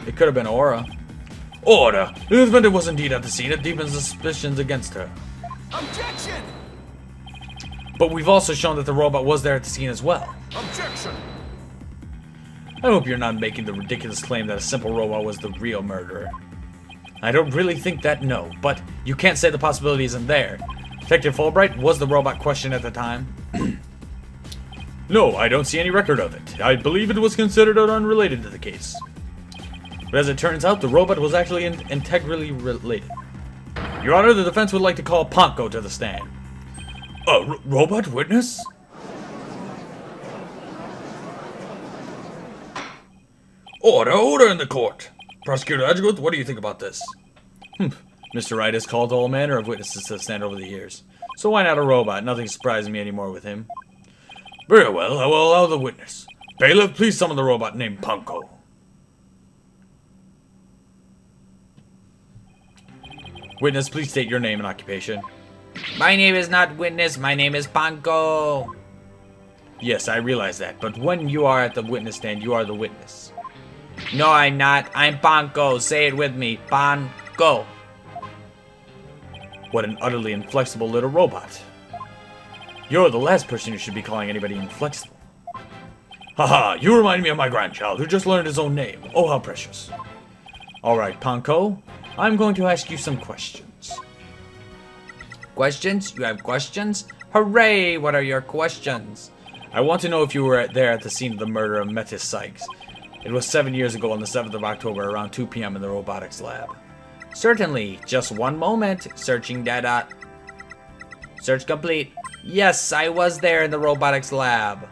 It could have been Aura. Order! The defendant was indeed at the scene. It deepens suspicions against her. Objection! But we've also shown that the robot was there at the scene as well. Objection! I hope you're not making the ridiculous claim that a simple robot was the real murderer. I don't really think that, no, but you can't say the possibility isn't there. Detective Fulbright, was the robot questioned at the time? No, I don't see any record of it. I believe it was considered unrelated to the case. But as it turns out, the robot was actually integrally related. Your Honor, the defense would like to call Ponco to the stand. A robot witness? Order in the court. Prosecutor Edgeworth, what do you think about this? Mr. Wright has called all manner of witnesses to the stand over the years. So why not a robot? Nothing surprises me anymore with him. Very well, I will allow the witness. Bailiff, please summon the robot named Ponco. Witness, please state your name and occupation. My name is not Witness, my name is Ponco. Yes, I realize that, but when you are at the witness stand, you are the witness. No, I'm not. I'm Ponco. Say it with me. Ponco. What an utterly inflexible little robot. You're the last person who should be calling anybody inflexible. Haha, you remind me of my grandchild who just learned his own name. Oh, how precious. Alright, Ponco, I'm going to ask you some questions. Questions? You have questions? Hooray! What are your questions? I want to know if you were there at the scene of the murder of Metis Sykes. It was 7 years ago on the 7th of October around 2 p.m. in the robotics lab. Certainly. Just one moment. Searching data. Search complete. Yes, I was there in the robotics lab.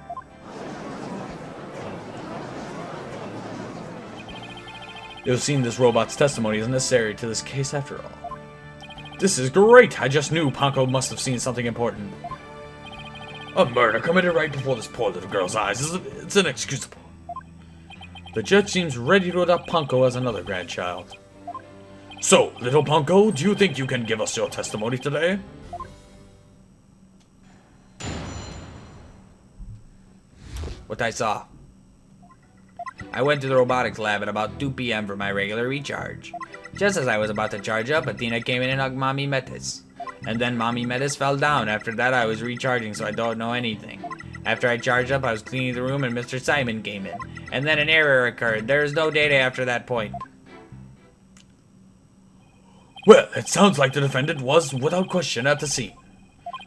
It would seem this robot's testimony is necessary to this case after all. This is great! I just knew Ponco must have seen something important. A murder committed right before this poor little girl's eyes. It's inexcusable. The judge seems ready to adopt Ponco as another grandchild. So, little Ponco, do you think you can give us your testimony today? What I saw. I went to the robotics lab at about 2 p.m. for my regular recharge. Just as I was about to charge up, Athena came in and hugged Mommy Metis. And then Mommy Metis fell down. After that, I was recharging, so I don't know anything. After I charged up, I was cleaning the room and Mr. Simon came in. And then an error occurred. There is no data after that point. Well, it sounds like the defendant was, without question, at the scene.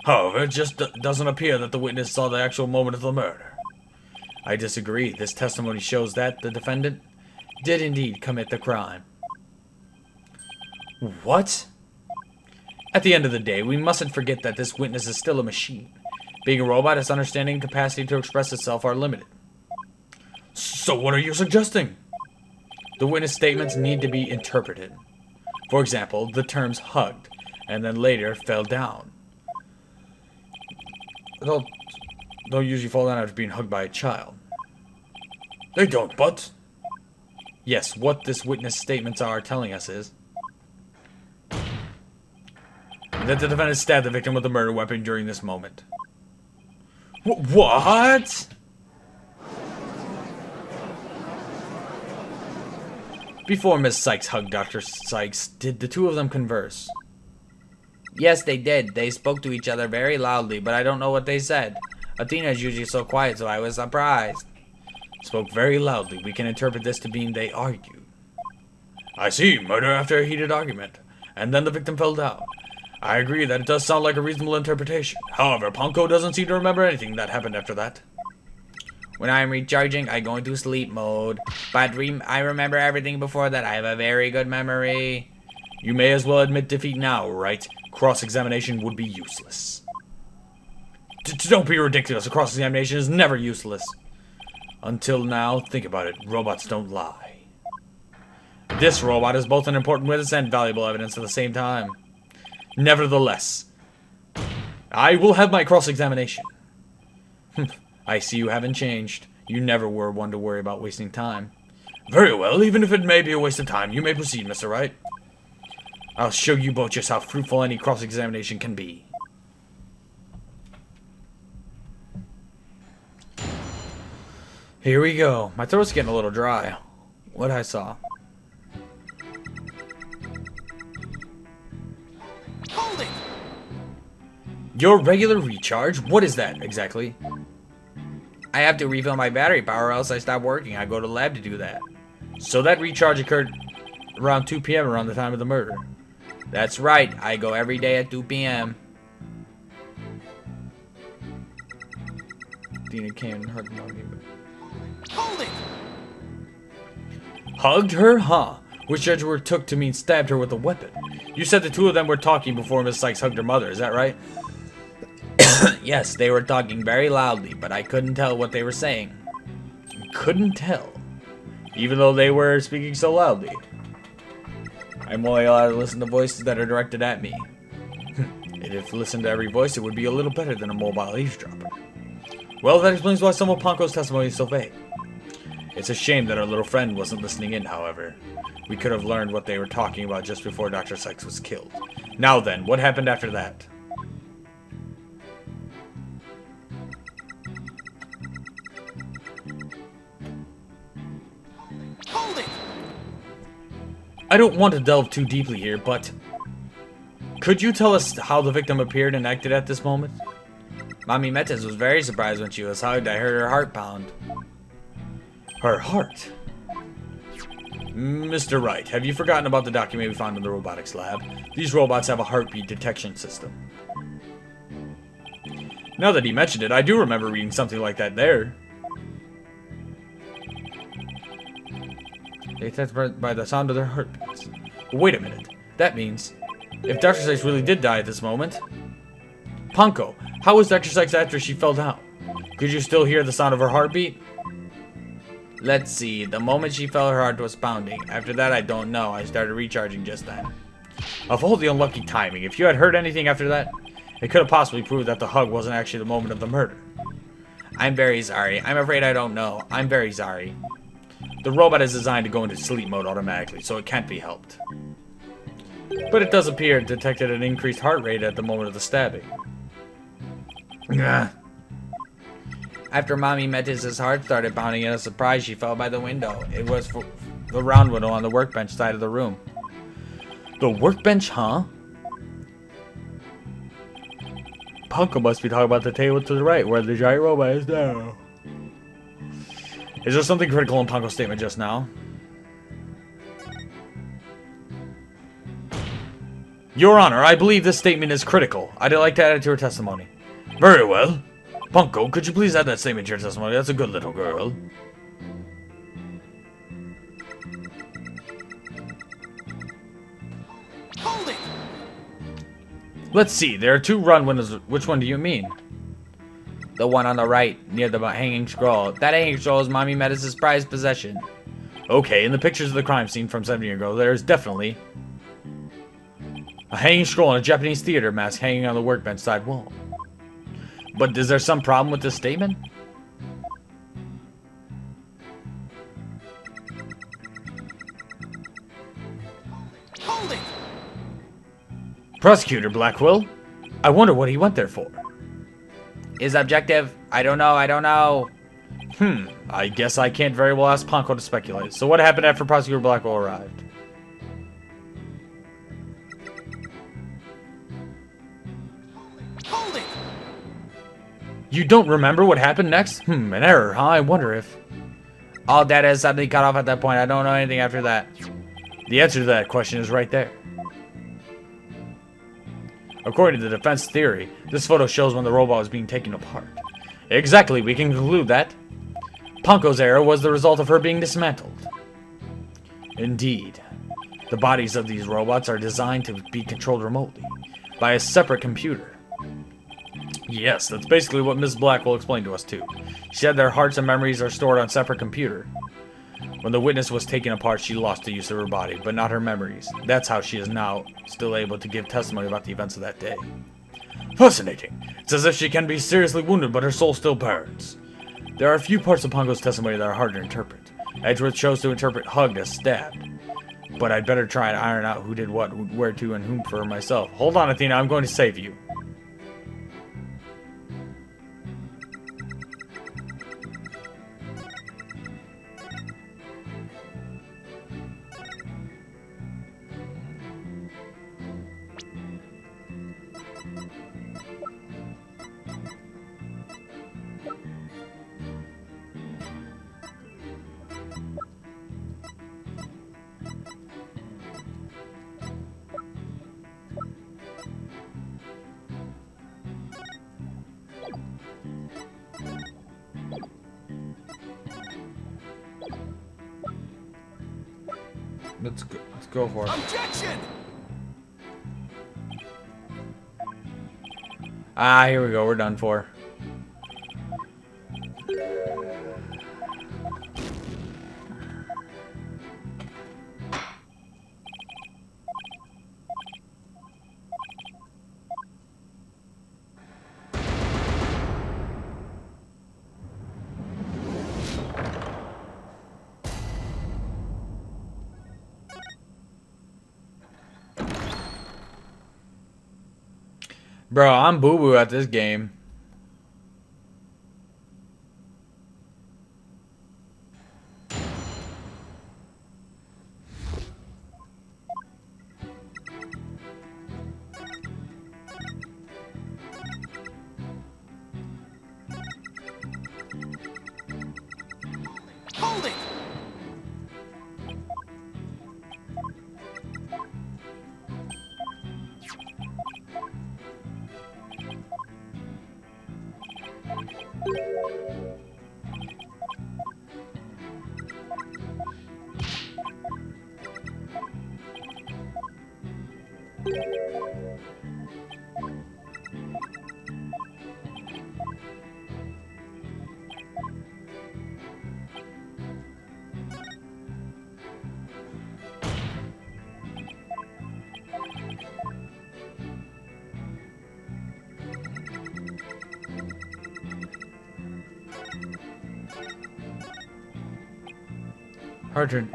However, it just doesn't appear that the witness saw the actual moment of the murder. I disagree. This testimony shows that the defendant did indeed commit the crime. What? At the end of the day, we mustn't forget that this witness is still a machine. Being a robot, its understanding and capacity to express itself are limited. So what are you suggesting? The witness statements need to be interpreted. For example, the terms hugged, and then later fell down. They'll usually fall down after being hugged by a child. They don't, but... Yes, what this witness statements are telling us is that the defendant stabbed the victim with a murder weapon during this moment. What? Before Miss Sykes hugged Dr. Sykes, did the two of them converse? Yes, they did. They spoke to each other very loudly, but I don't know what they said. Athena is usually so quiet, so I was surprised. Spoke very loudly. We can interpret this to mean they argued. I see. Murder after a heated argument. And then the victim fell down. I agree that it does sound like a reasonable interpretation. However, Ponco doesn't seem to remember anything that happened after that. When I'm recharging, I go into sleep mode. But I remember everything before that. I have a very good memory. You may as well admit defeat now, right? Cross-examination would be useless. Don't be ridiculous. A cross-examination is never useless. Until now, think about it. Robots don't lie. This robot is both an important witness and valuable evidence at the same time. Nevertheless, I will have my cross-examination. I see you haven't changed. You never were one to worry about wasting time. Very well, even if it may be a waste of time, you may proceed, Mr. Wright. I'll show you both just how fruitful any cross-examination can be. Here we go. My throat's getting a little dry. What I saw. Your regular recharge? What is that exactly? I have to refill my battery power or else I stop working. I go to the lab to do that. So that recharge occurred around 2 p.m. around the time of the murder. That's right. I go every day at 2 p.m. Dina came and hugged Mommy. Hold it! Hugged her, huh? Which Edgeworth took to mean stabbed her with a weapon. You said the two of them were talking before Miss Sykes hugged her mother, is that right? Yes, they were talking very loudly, but I couldn't tell what they were saying. Couldn't tell. Even though they were speaking so loudly. I'm only allowed to listen to voices that are directed at me. And if listened to every voice, it would be a little better than a mobile eavesdropper. Well, that explains why some of Ponco's testimony is so vague. It's a shame that our little friend wasn't listening in, however. We could have learned what they were talking about just before Dr. Sykes was killed. Now then, what happened after that? Hold it! I don't want to delve too deeply here, but could you tell us how the victim appeared and acted at this moment? Mommy Metis was very surprised when she was hugged. I heard her heart pound. Her heart? Mr. Wright, have you forgotten about the document we found in the robotics lab? These robots have a heartbeat detection system. Now that he mentioned it, I do remember reading something like that there. They detect by the sound of their heartbeats. Wait a minute. That means, if Dr. Sykes really did die at this moment... Ponco, how was Dr. Sykes after she fell down? Could you still hear the sound of her heartbeat? Let's see. The moment she fell, her heart was pounding. After that, I don't know. I started recharging just then. Of all the unlucky timing, if you had heard anything after that, it could have possibly proved that the hug wasn't actually the moment of the murder. I'm very sorry. I'm afraid I don't know. I'm very sorry. The robot is designed to go into sleep mode automatically, so it can't be helped. But it does appear it detected an increased heart rate at the moment of the stabbing. After Mommy Metis' heart started pounding in a surprise, she fell by the window. It was the round window on the workbench side of the room. The workbench, huh? Ponco must be talking about the table to the right, where the giant robot is now. Is there something critical in Ponco's statement just now? Your Honor, I believe this statement is critical. I'd like to add it to her testimony. Very well. Ponco, could you please add that statement to your testimony? That's a good little girl. Hold it! Let's see, there are two run windows. Which one do you mean? The one on the right, near the hanging scroll. That hanging scroll is Mommy Metis' prized possession. Okay, in the pictures of the crime scene from 7 years ago, there is definitely a hanging scroll and a Japanese theater mask hanging on the workbench side wall. But is there some problem with this statement? Hold it! Prosecutor Blackwell, I wonder what he went there for. Is objective? I don't know. I don't know. I guess I can't very well ask Ponco to speculate. So what happened after Prosecutor Blackwell arrived? Hold it! You don't remember what happened next? An error, huh? I wonder if... All data is suddenly cut off at that point. I don't know anything after that. The answer to that question is right there. According to the defense theory, this photo shows when the robot was being taken apart. Exactly, we can conclude that Ponco's error was the result of her being dismantled. Indeed, the bodies of these robots are designed to be controlled remotely by a separate computer. Yes, that's basically what Ms. Blackwell explained to us too. She said their hearts and memories are stored on a separate computer. When the witness was taken apart, she lost the use of her body, but not her memories. That's how she is now still able to give testimony about the events of that day. Fascinating. It's as if she can be seriously wounded, but her soul still burns. There are a few parts of Ponco's testimony that are hard to interpret. Edgeworth chose to interpret hugged as stabbed. But I'd better try and iron out who did what, where to, and whom for myself. Hold on, Athena, I'm going to save you. Let's go for it. Objection! Ah, here we go. We're done for. Bro, I'm boo-boo at this game. Hold it! Hard to.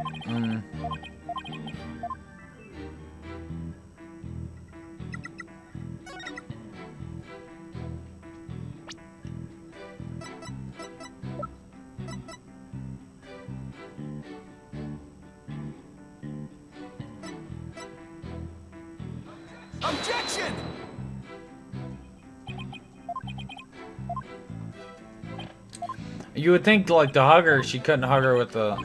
Objection! You would think, like, to hug her, she couldn't hug her with the.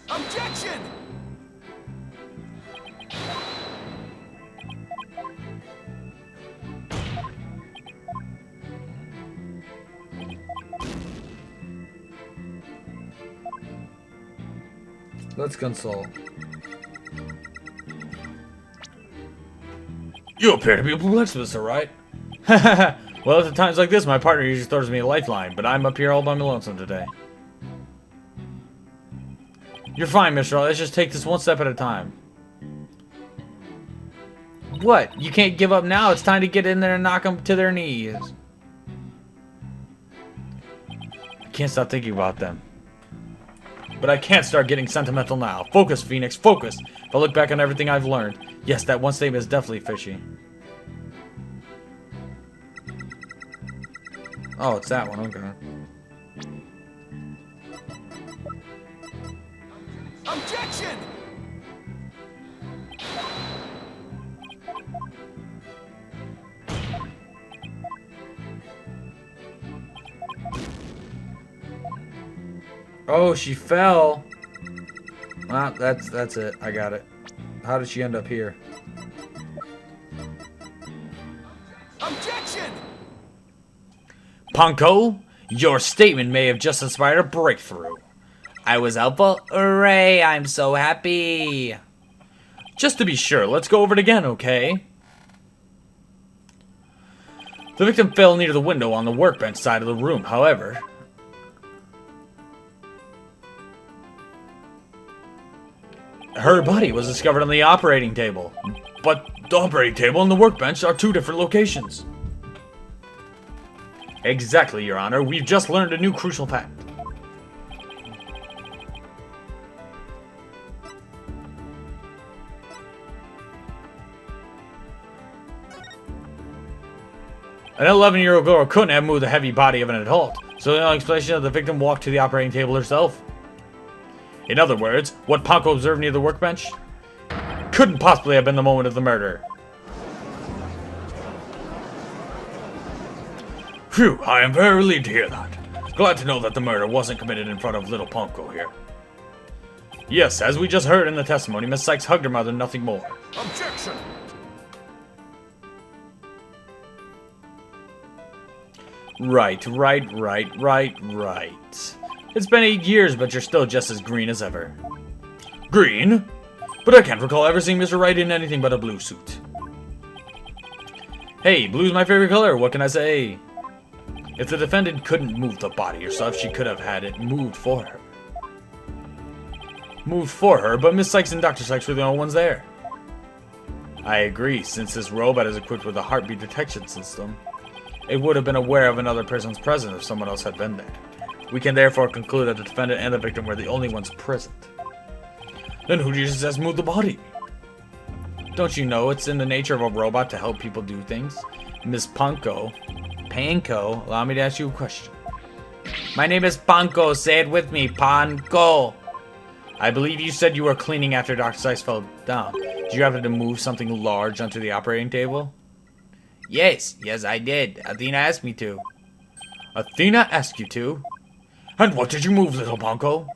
Objection! Let's console. You appear to be a blacksmith, sir, right? Well, at times like this, my partner usually throws me a lifeline, but I'm up here all by my lonesome today. You're fine, Mr. Let's just take this one step at a time. What? You can't give up now. It's time to get in there and knock them to their knees. I can't stop thinking about them. But I can't start getting sentimental now. Focus, Phoenix, focus. If I look back on everything I've learned, yes, that one statement is definitely fishy. Oh, it's that one, okay. Objection! Oh, she fell. Well, that's it. I got it. How did she end up here? Objection! Ponco, your statement may have just inspired a breakthrough. I was helpful? Hooray, I'm so happy. Just to be sure, let's go over it again, okay? The victim fell near the window on the workbench side of the room, however. Her body was discovered on the operating table. But the operating table and the workbench are two different locations. Exactly, Your Honor. We've just learned a new crucial fact. An 11-year-old girl couldn't have moved the heavy body of an adult, so the only explanation is the victim walked to the operating table herself. In other words, what Ponco observed near the workbench couldn't possibly have been the moment of the murder. Phew, I am very relieved to hear that. Glad to know that the murder wasn't committed in front of little Ponco here. Yes, as we just heard in the testimony, Miss Sykes hugged her mother, nothing more. Objection! Right. It's been 8 years, but you're still just as green as ever. Green? But I can't recall ever seeing Mr. Wright in anything but a blue suit. Hey, blue's my favorite color, what can I say? If the defendant couldn't move the body herself, she could have had it moved for her. But Miss Sykes and Dr. Sykes were the only ones there. I agree, since this robot is equipped with a heartbeat detection system, it would have been aware of another person's presence if someone else had been there. We can therefore conclude that the defendant and the victim were the only ones present. Then who do you suggest moved the body? Don't you know it's in the nature of a robot to help people do things? Miss Ponco, allow me to ask you a question. My name is Ponco. Say it with me. Ponco. I believe you said you were cleaning after Dr. Sykes fell down. Did you happen to move something large onto the operating table? Yes, I did. Athena asked me to. Athena asked you to? And what did you move, little Ponco?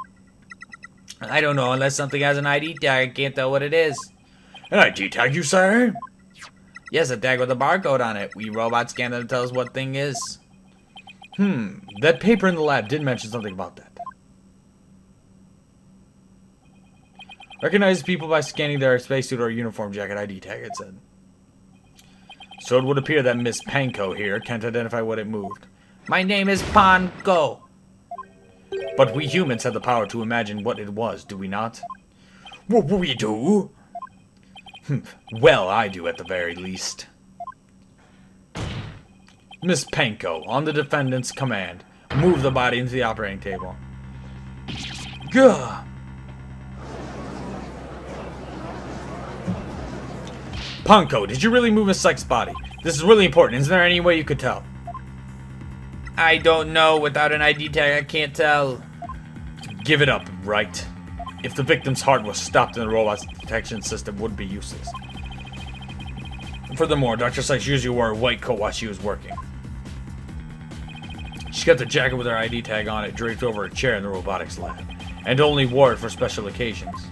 I don't know, unless something has an ID tag, I can't tell what it is. An ID tag, you say? Yes, a tag with a barcode on it. We robots scan them to tell us what thing is. That paper in the lab did mention something about that. Recognize people by scanning their spacesuit or uniform jacket ID tag, it said. So it would appear that Miss Ponco here can't identify what it moved. My name is Ponco. But we humans have the power to imagine what it was, do we not? We do? Well, I do at the very least. Miss Ponco, on the defendant's command, move the body into the operating table. Gah! Ponco, did you really move Miss Sykes' body? This is really important. Is there any way you could tell? I don't know. Without an ID tag, I can't tell. Give it up, Wright. If the victim's heart was stopped, then the robot's detection system would be useless. Furthermore, Dr. Sykes usually wore a white coat while she was working. She kept a jacket with her ID tag on it draped over a chair in the robotics lab, and only wore it for special occasions.